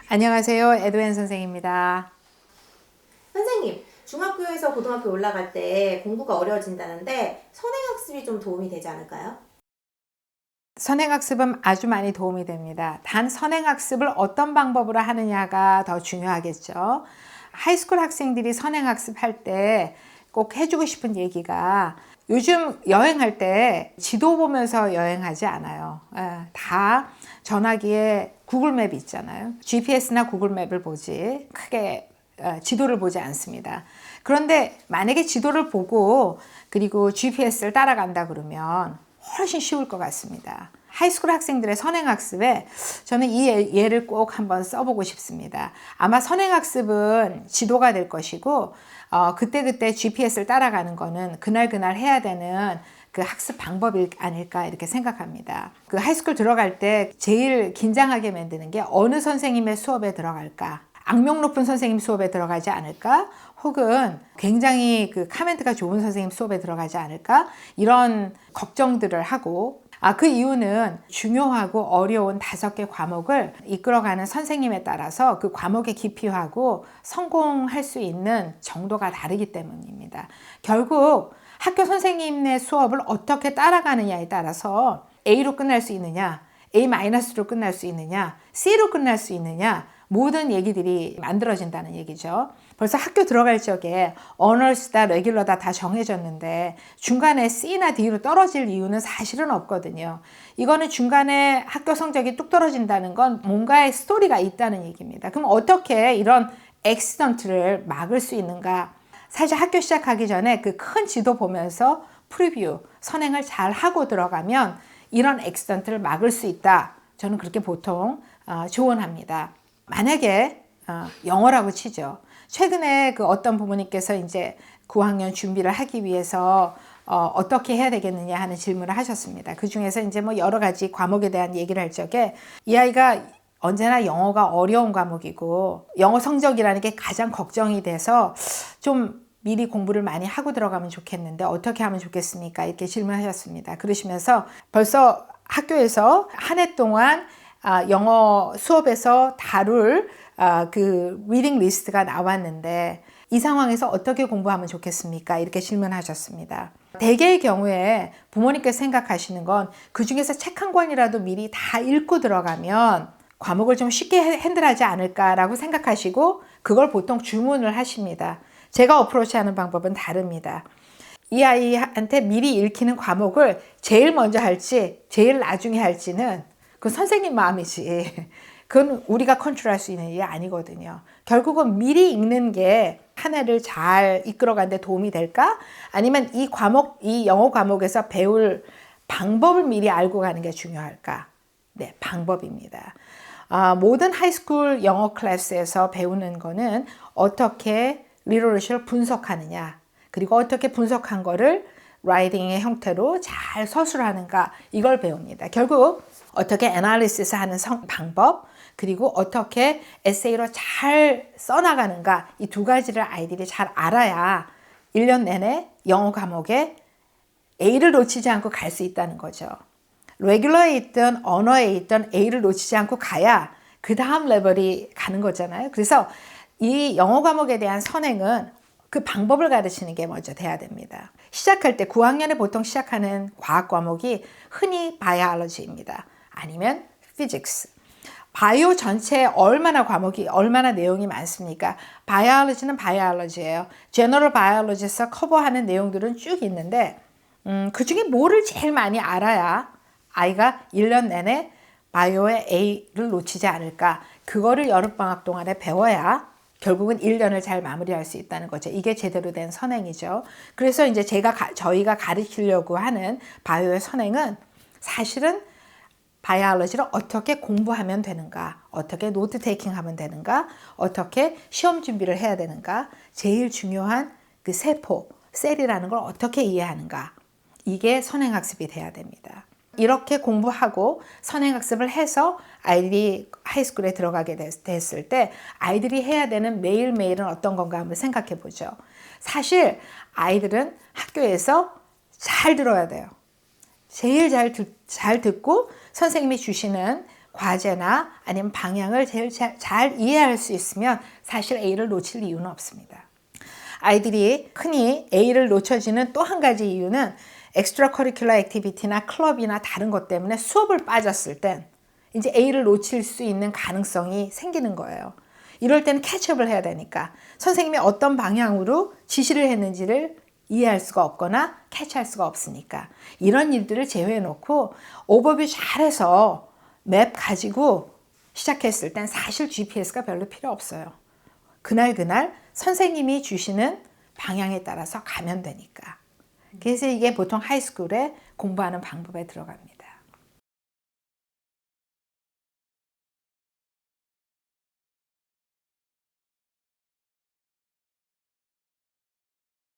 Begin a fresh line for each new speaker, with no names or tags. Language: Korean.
안녕하세요. 에드웬 선생입니다.
선생님, 중학교에서 고등학교 올라갈 때 공부가 어려워진다는데 선행학습이 좀 도움이 되지 않을까요?
선행학습은 아주 많이 도움이 됩니다. 단 선행학습을 어떤 방법으로 하느냐가 더 중요하겠죠. 하이스쿨 학생들이 선행학습할 때 꼭 해주고 싶은 얘기가 요즘 여행할 때 지도 보면서 여행하지 않아요. 다 전화기에 구글맵이 있잖아요. GPS나 구글맵을 보지 크게 지도를 보지 않습니다. 그런데 만약에 지도를 보고 그리고 GPS를 따라간다 그러면 훨씬 쉬울 것 같습니다. 하이스쿨 학생들의 선행학습에 저는 이 예를 꼭 한번 써보고 싶습니다. 아마 선행학습은 지도가 될 것이고 그때그때 GPS를 따라가는 거는 그날 해야 되는 그 학습 방법이 아닐까 이렇게 생각합니다. 그 하이스쿨 들어갈 때 제일 긴장하게 만드는 게 어느 선생님의 수업에 들어갈까? 악명 높은 선생님 수업에 들어가지 않을까? 혹은 굉장히 그 카멘트가 좋은 선생님 수업에 들어가지 않을까? 이런 걱정들을 하고 그 이유는 중요하고 어려운 5개 과목을 이끌어가는 선생님에 따라서 그 과목의 깊이하고 성공할 수 있는 정도가 다르기 때문입니다. 결국 학교 선생님의 수업을 어떻게 따라가느냐에 따라서 A로 끝날 수 있느냐, A-로 끝날 수 있느냐, C로 끝날 수 있느냐, 모든 얘기들이 만들어진다는 얘기죠. 벌써 학교 들어갈 적에 어널스다, 레귤러다 다 정해졌는데 중간에 C나 D로 떨어질 이유는 사실은 없거든요. 이거는 중간에 학교 성적이 뚝 떨어진다는 건 뭔가의 스토리가 있다는 얘기입니다. 그럼 어떻게 이런 액시던트를 막을 수 있는가? 사실 학교 시작하기 전에 그 큰 지도 보면서 프리뷰, 선행을 잘 하고 들어가면 이런 액시던트를 막을 수 있다. 저는 그렇게 보통 조언합니다. 만약에 영어라고 치죠. 최근에 그 어떤 부모님께서 이제 9학년 준비를 하기 위해서 어떻게 해야 되겠느냐 하는 질문을 하셨습니다. 그 중에서 이제 뭐 여러 가지 과목에 대한 얘기를 할 적에 이 아이가 언제나 영어가 어려운 과목이고 영어 성적이라는 게 가장 걱정이 돼서 좀 미리 공부를 많이 하고 들어가면 좋겠는데 어떻게 하면 좋겠습니까? 이렇게 질문하셨습니다. 그러시면서 벌써 학교에서 한 해 동안 영어 수업에서 다룰 그 리딩 리스트가 나왔는데 이 상황에서 어떻게 공부하면 좋겠습니까? 이렇게 질문하셨습니다. 대개의 경우에 부모님께서 생각하시는 건 그 중에서 책 한 권이라도 미리 다 읽고 들어가면 과목을 좀 쉽게 핸들하지 않을까라고 생각하시고 그걸 보통 주문을 하십니다. 제가 어프로치하는 방법은 다릅니다. 이 아이한테 미리 읽히는 과목을 제일 먼저 할지 제일 나중에 할지는 그 선생님 마음이지 그건 우리가 컨트롤할 수 있는 일이 아니거든요. 결국은 미리 읽는 게 한 해를 잘 이끌어가는 데 도움이 될까? 아니면 이 과목, 이 영어 과목에서 배울 방법을 미리 알고 가는 게 중요할까? 네, 방법입니다. 모든 하이스쿨 영어 클래스에서 배우는 거는 어떻게 리터러시를 분석하느냐, 그리고 어떻게 분석한 거를 라이팅의 형태로 잘 서술하는가, 이걸 배웁니다. 결국 어떻게 애널리시스 하는 방법, 그리고 어떻게 에세이로 잘 써나가는가, 이 2가지를 아이들이 잘 알아야 1년 내내 영어 과목에 A를 놓치지 않고 갈 수 있다는 거죠. 레귤러에 있든 언어에 있든 A를 놓치지 않고 가야 그 다음 레벨이 가는 거잖아요. 그래서 이 영어 과목에 대한 선행은 그 방법을 가르치는 게 먼저 돼야 됩니다. 시작할 때 9학년에 보통 시작하는 과학 과목이 흔히 바이올로지입니다. 아니면 피직스. 바이오 전체에 얼마나 내용이 많습니까? 바이올로지는 바이올로지예요. 제너럴 바이올로지에서 커버하는 내용들은 쭉 있는데 그 중에 뭐를 제일 많이 알아야 아이가 1년 내내 바이오의 A를 놓치지 않을까? 그거를 여름방학 동안에 배워야 결국은 1년을 잘 마무리할 수 있다는 거죠. 이게 제대로 된 선행이죠. 그래서 이제 저희가 가르치려고 하는 바이오의 선행은 사실은 바이올로지를 어떻게 공부하면 되는가, 어떻게 노트 테이킹 하면 되는가, 어떻게 시험 준비를 해야 되는가, 제일 중요한 그 세포, 셀이라는 걸 어떻게 이해하는가, 이게 선행학습이 돼야 됩니다. 이렇게 공부하고 선행학습을 해서 아이들이 하이스쿨에 들어가게 됐을 때 아이들이 해야 되는 매일매일은 어떤 건가 한번 생각해 보죠. 사실 아이들은 학교에서 잘 들어야 돼요. 제일 잘 듣고 선생님이 주시는 과제나 아니면 방향을 제일 잘 이해할 수 있으면 사실 A를 놓칠 이유는 없습니다. 아이들이 흔히 A를 놓쳐지는 또 한 가지 이유는 엑스트라 커리큘러 액티비티나 클럽이나 다른 것 때문에 수업을 빠졌을 땐 이제 A를 놓칠 수 있는 가능성이 생기는 거예요. 이럴 때는 캐치업을 해야 되니까 선생님이 어떤 방향으로 지시를 했는지를 이해할 수가 없거나 캐치할 수가 없으니까 이런 일들을 제외해 놓고 오버뷰 잘해서 맵 가지고 시작했을 땐 사실 GPS가 별로 필요 없어요. 그날 선생님이 주시는 방향에 따라서 가면 되니까. 그래서 이게 보통 하이스쿨에 공부하는 방법에 들어갑니다.